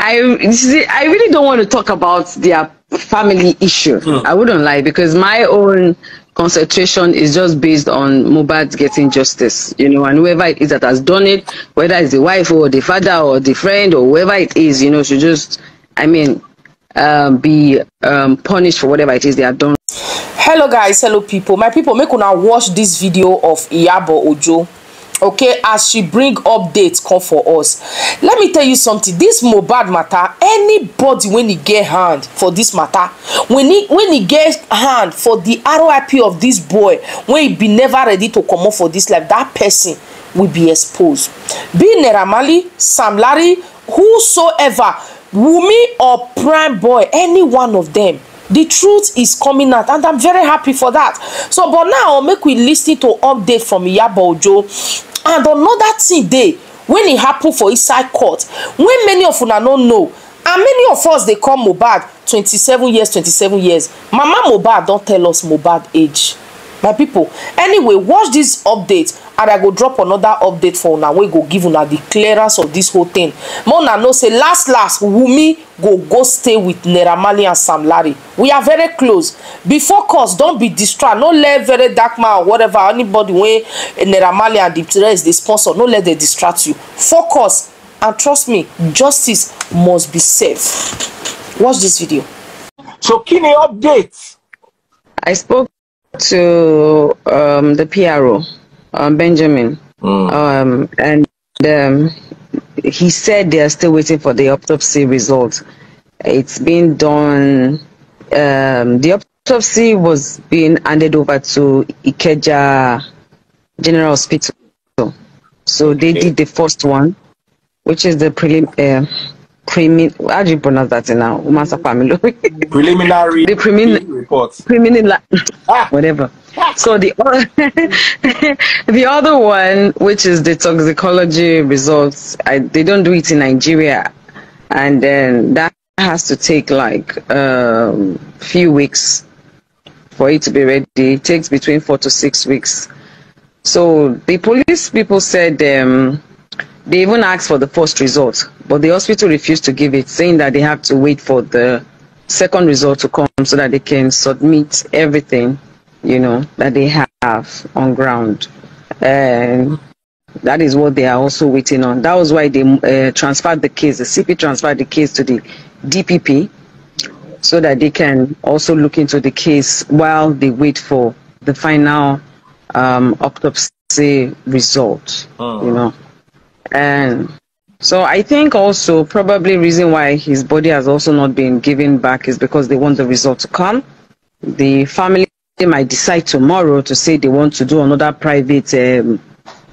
I really don't want to talk about their family issue. I wouldn't lie, because my own concentration is just based on Mohbad getting justice, and whoever it is that has done it, whether it's the wife or the father or the friend or whoever it is, should just, be punished for whatever it is they have done. Hello guys, hello people, my people, make una watch this video of Iyabo Ojo, okay, as she bring updates come for us. Let me tell you something, this Mohbad matter, anybody when he get hand for this matter, when he get hand for the RIP of this boy, when he be never ready to come up for this life, that person will be exposed. Be Naira Marley, Sam Larry, whosoever, Wumi or Prime Boy, any one of them, the truth is coming out, and I'm very happy for that. So but now make we listen to update from Iyabo Ojo. And another thing dey when it happen for inside court, when many of una don't know, and many of us they call Mohbad 27 years. Mama Mohbad don't tell us Mohbad age. My people, anyway, watch this update and I go drop another update for una. We go give una the clearance of this whole thing. Mona no say last Wumi go stay with Naira Marley and Sam Larry. We are very close. Before cause, don't be distracted. No let very dark man or whatever, anybody when Naira Marley and the rest they sponsor, no let them distract you. Focus and trust me, justice must be safe. Watch this video. So kini updates. I spoke to the PRO, Benjamin, and he said they are still waiting for the autopsy result. It's been done. The autopsy was being handed over to Ikeja General Hospital, so they did the first one, which is the how do you pronounce that now? Preliminary reports. Whatever. So the other one, which is the toxicology results, they don't do it in Nigeria, and then that has to take like few weeks for it to be ready. It takes between 4 to 6 weeks. So the police people said they even asked for the first result, but the hospital refused to give it, saying that they have to wait for the second result to come so that they can submit everything, that they have on ground. And that is what they are also waiting on. That was why they transferred the case, the CP transferred the case to the DPP, so that they can also look into the case while they wait for the final autopsy result, And so I think also probably reason why his body has also not been given back is because they want the result to come. The family might decide tomorrow to say they want to do another private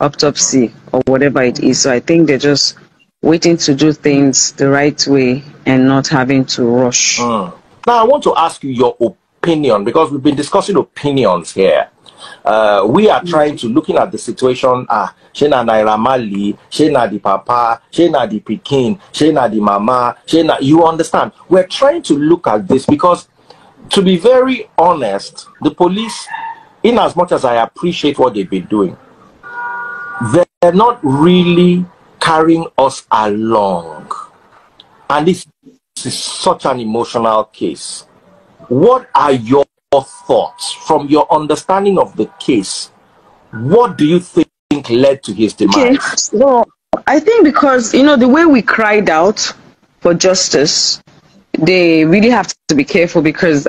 autopsy or whatever it is. So I think they're just waiting to do things the right way and not having to rush. Now I want to ask you your opinion, because we've been discussing opinions here. We are trying to looking at the situation. Shena Naira Marley, Shena the papa, Shena the pikin, Shena the mama, Shena. You understand? We're trying to look at this because, to be very honest, the police, in as much as I appreciate what they've been doing, they're not really carrying us along. And this is such an emotional case. What are your thoughts from your understanding of the case? What do you think led to his demise? Okay, so I think because the way we cried out for justice, they really have to be careful, because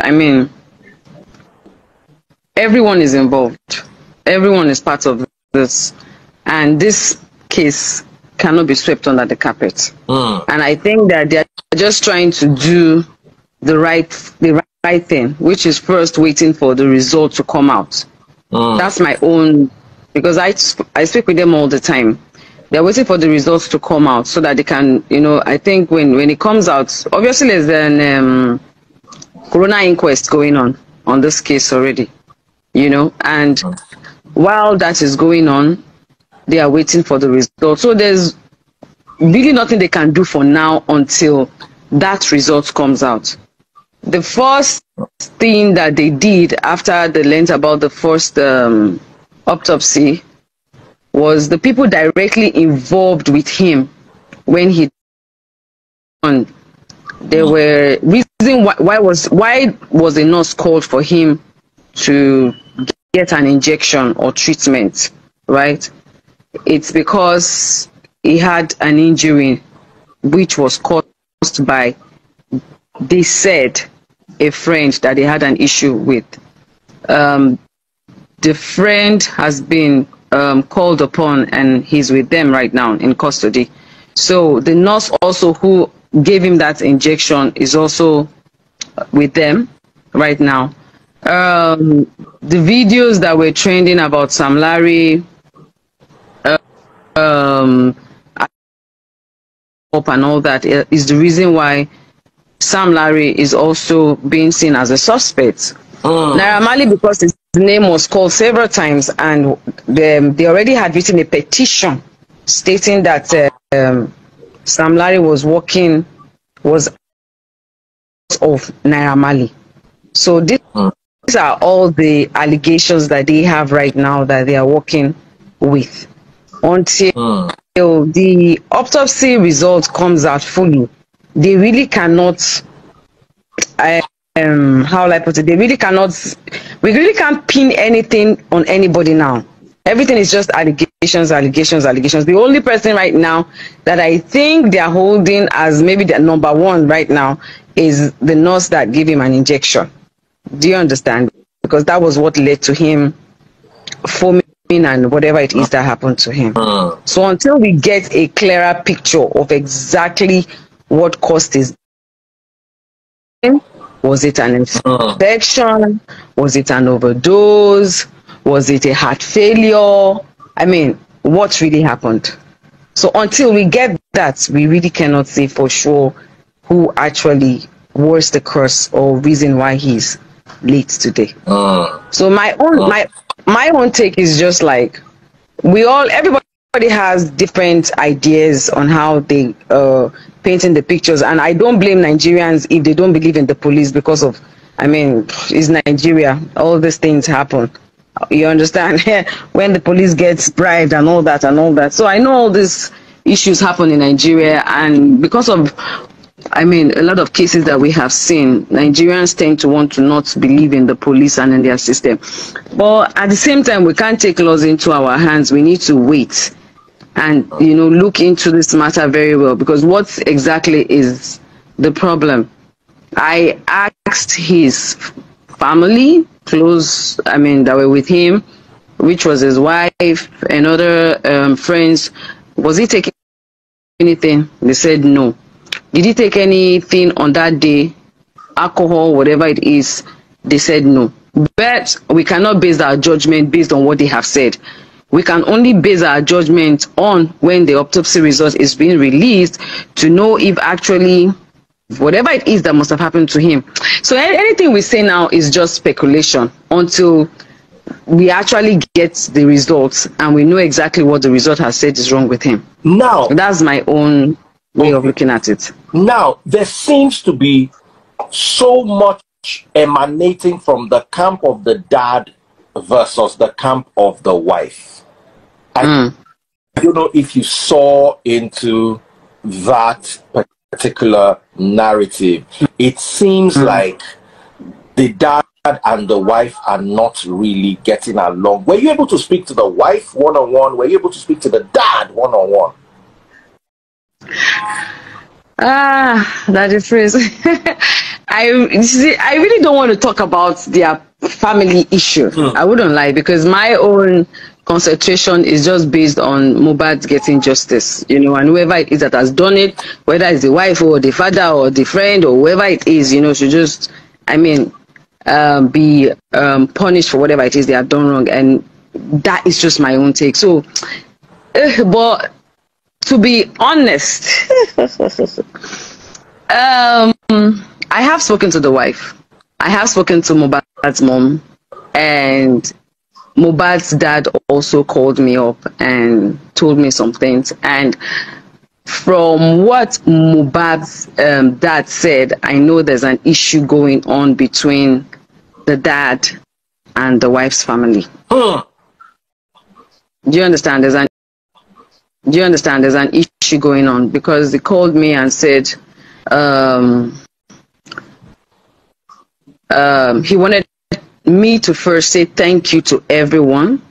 everyone is involved, everyone is part of this, and this case cannot be swept under the carpet. And I think that they're just trying to do the right thing, which is first waiting for the result to come out. That's my own, because I speak with them all the time. They're waiting for the results to come out so that they can, I think when it comes out, obviously there's an corona inquest going on this case already, and while that is going on, they are waiting for the result. So there's really nothing they can do for now until that result comes out. The first thing that they did after they learned about the first autopsy was the people directly involved with him when he there were reason why was the nurse called for him to get an injection or treatment, right? It's because he had an injury which was caused by, they said, a friend that they had an issue with. The friend has been called upon and he's with them right now in custody. So the nurse also who gave him that injection is also with them right now. The videos that were trending about Sam Larry and all that is the reason why Sam Larry is also being seen as a suspect. Naira Marley, because his name was called several times, and they already had written a petition stating that Sam Larry was of Naira Marley. So these are all the allegations that they have right now that they are working with. Until the autopsy result comes out fully, they really cannot, how will I put it, we really can't pin anything on anybody now. Everything is just allegations. The only person right now that I think they are holding as maybe the number one right now is the nurse that gave him an injection. Do you understand? Because that was what led to him foaming and whatever it is that happened to him. So until we get a clearer picture of exactly what caused his death, was it an infection? Was it an overdose? Was it a heart failure? I mean, what really happened? So until we get that, we really cannot say for sure who actually was the cause or reason why he's late today. So my own take is just like, everybody has different ideas on how they painting the pictures, and I don't blame Nigerians if they don't believe in the police because of, I mean, it's Nigeria, all these things happen. You understand? When the police gets bribed and all that. So I know all these issues happen in Nigeria, and because of, I mean, a lot of cases that we have seen, Nigerians tend to want to not believe in the police and in their system. But at the same time, we can't take laws into our hands. We need to wait and, you know, look into this matter very well, because what exactly is the problem? I asked his family, close, I mean, that were with him, which was his wife and other friends, was he taking anything? They said no. Did he take anything on that day, alcohol, whatever it is? They said no. But we cannot base our judgment based on what they have said. We can only base our judgment on when the autopsy result is being released to know if actually whatever it is that must have happened to him. So anything we say now is just speculation until we actually get the results and we know exactly what the result has said is wrong with him. Now, that's my own way of looking at it. Now, there seems to be so much emanating from the camp of the dad versus the camp of the wife. I don't know if you saw into that particular narrative. It seems like the dad and the wife are not really getting along. Were you able to speak to the wife one-on-one? Were you able to speak to the dad one-on-one? That is phrase. I really don't want to talk about their family issue. I wouldn't lie, because my own concentration is just based on Mohbad getting justice, you know, and whoever it is that has done it, whether it's the wife or the father or the friend or whoever it is, you know, should just, I mean, be punished for whatever it is they have done wrong. And that is just my own take. So, but to be honest, I have spoken to the wife. I have spoken to Mohbad's mom, and Mohbad's dad also called me up and told me some things. And from what Mohbad's dad said, I know there's an issue going on between the dad and the wife's family. Do you understand? There's an issue going on, because they called me and said um, he wanted me to first say thank you to everyone,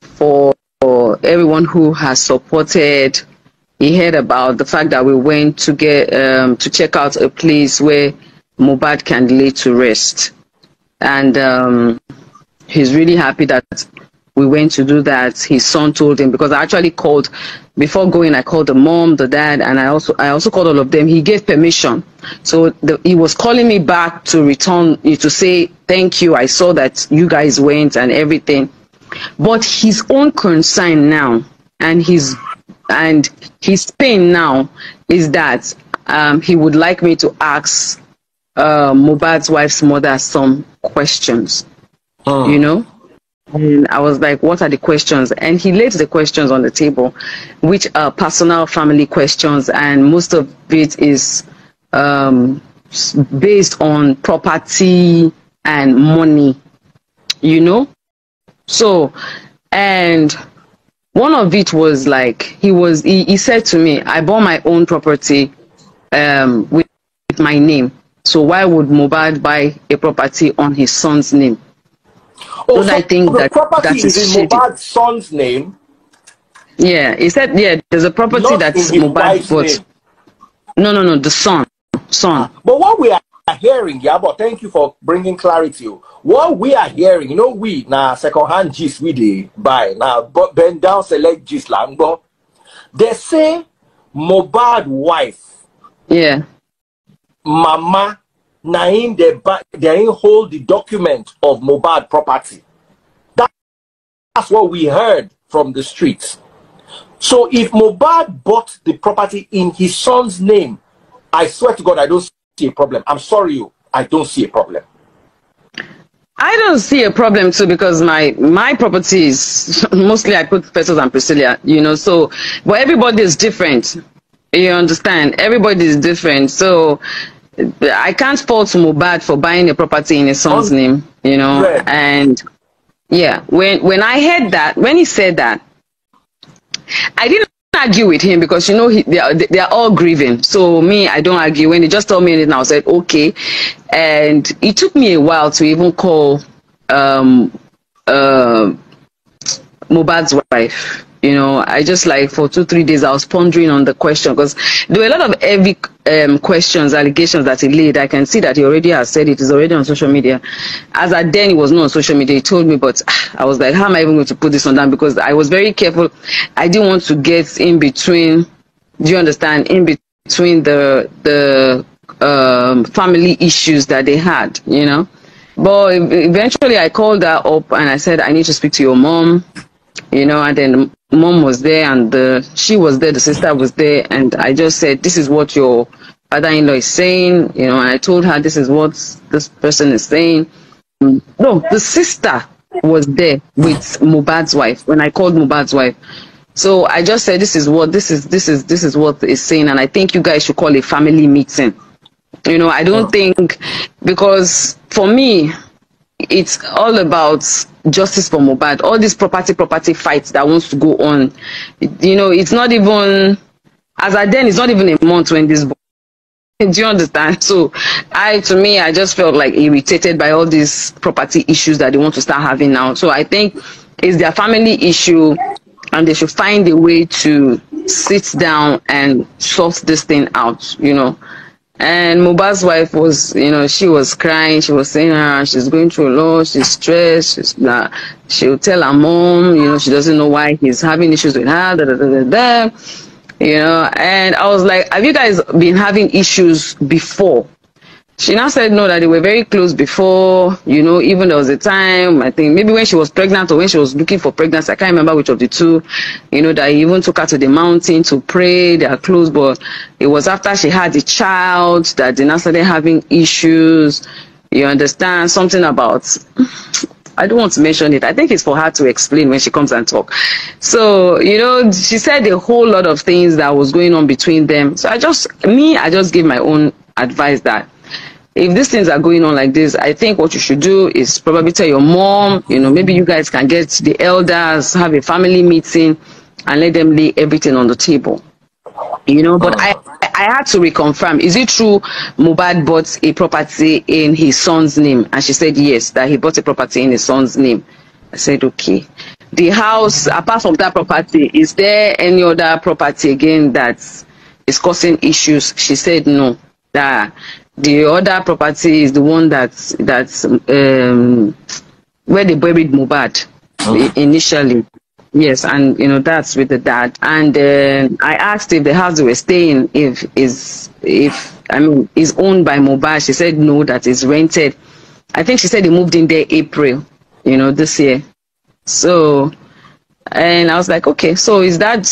for everyone who has supported. He heard about the fact that we went to get to check out a place where Mohbad can lay to rest, and he's really happy that we went to do that. His son told him, because I actually called before going. I called the mom, the dad, and I also called all of them. He gave permission, so he was calling me back to return to say thank you. I saw that you guys went and everything, but his own concern now and his pain now is that he would like me to ask Mohbad's wife's mother some questions. You know. And I was like, what are the questions? And he laid the questions on the table, which are personal family questions. And most of it is based on property and money, you know? So, and one of it was like, he said to me, I bought my own property with my name. So why would Mohbad buy a property on his son's name? Oh, so I think the property is in Mohbad's son's name. Yeah, he said, yeah, there's a property Not that's in his Mohbad bought. No, the son. But what we are hearing, Iyabo, thank you for bringing clarity. What we are hearing, you know, we now second-hand gist we dey buy now, but bend down select gist langbo. They say Mohbad wife. Yeah. Mama. Naim they hold the document of Mohbad property. That's what we heard from the streets. So if Mohbad bought the property in his son's name, I swear to God, I don't see a problem. I'm sorry, I don't see a problem. I don't see a problem too, because my property is mostly I put Pesos and Priscilla, you know. So, but everybody is different. You understand? Everybody is different. So I can't fault Mohbad for buying a property in his son's name, you know. Right. And yeah, when I heard that, when he said that, I didn't argue with him, because you know they are all grieving. So me, I don't argue. When he just told me anything, I said okay. And it took me a while to even call Mohbad's wife. You know, I just like for 2-3 days I was pondering on the question, because there were a lot of heavy questions, allegations that he laid. I can see that he already has said it is already on social media. As at then, it was not on social media. He told me, but I was like, how am I even going to put this on down? Because I was very careful. I didn't want to get in between. Do you understand? In between the family issues that they had, you know. But eventually, I called her up and I said, I need to speak to your mom. You know, and then mom was there and she was there, the sister was there, and I just said, this is what your father-in-law is saying, you know, and I told her this is what this person is saying. No, the sister was there with Mohbad's wife when I called Mohbad's wife. So I just said, this is what is saying, and I think you guys should call a family meeting. You know, I don't think, because for me, it's all about justice for Mohbad. All these property fights that wants to go on, you know, it's not even, as at then, it's not even a month when this. Do you understand? So to me, I just felt like irritated by all these property issues that they want to start having now. So I think it's their family issue, and they should find a way to sit down and sort this thing out, you know. And Mohbad's wife was, you know, she was crying. She was saying, she's going through a lot. She's stressed. She'll tell her mom, you know, she doesn't know why he's having issues with her. You know, and I was like, have you guys been having issues before? She now said no, that they were very close before, you know. Even there was a time, I think maybe when she was pregnant or when she was looking for pregnancy, I can't remember which of the two, you know, that he even took her to the mountain to pray. They are close, but it was after she had the child that they now started having issues. You understand? Something about, I don't want to mention it. I think it's for her to explain when she comes and talk. So, you know, she said a whole lot of things that was going on between them. So I just give my own advice that if these things are going on like this, I think what you should do is probably tell your mom, you know, maybe you guys can get the elders, have a family meeting and let them lay everything on the table, you know. But I I had to reconfirm, is it true Mohbad bought a property in his son's name? And she said yes, that he bought a property in his son's name. I said okay. The house, apart from that property, is there any other property again that is causing issues? She said no, that the other property is the one that's where they buried Mohbad initially. Yes, and that's with the dad. And I asked if the house they were staying is owned by Mohbad. She said no, that is rented. I think she said they moved in there April, this year. So, and I was like, okay, so is that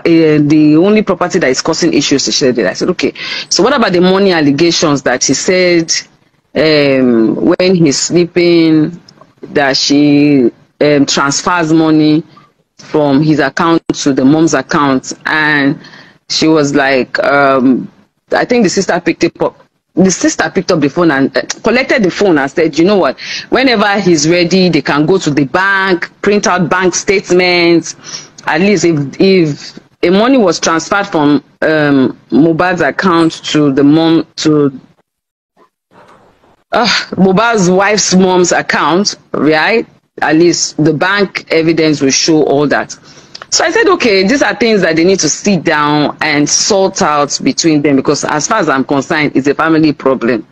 the only property that is causing issues? She said, I said, okay. So what about the money allegations that she said when he's sleeping that she transfers money from his account to the mom's account? And she was like, I think the sister picked up the phone and collected the phone and said, you know what, whenever he's ready, they can go to the bank, print out bank statements. At least if a money was transferred from Mohbad's account to the mom, to Mohbad's wife's mom's account, right? At least the bank evidence will show all that. So I said, okay, these are things that they need to sit down and sort out between them, because as far as I'm concerned, it's a family problem.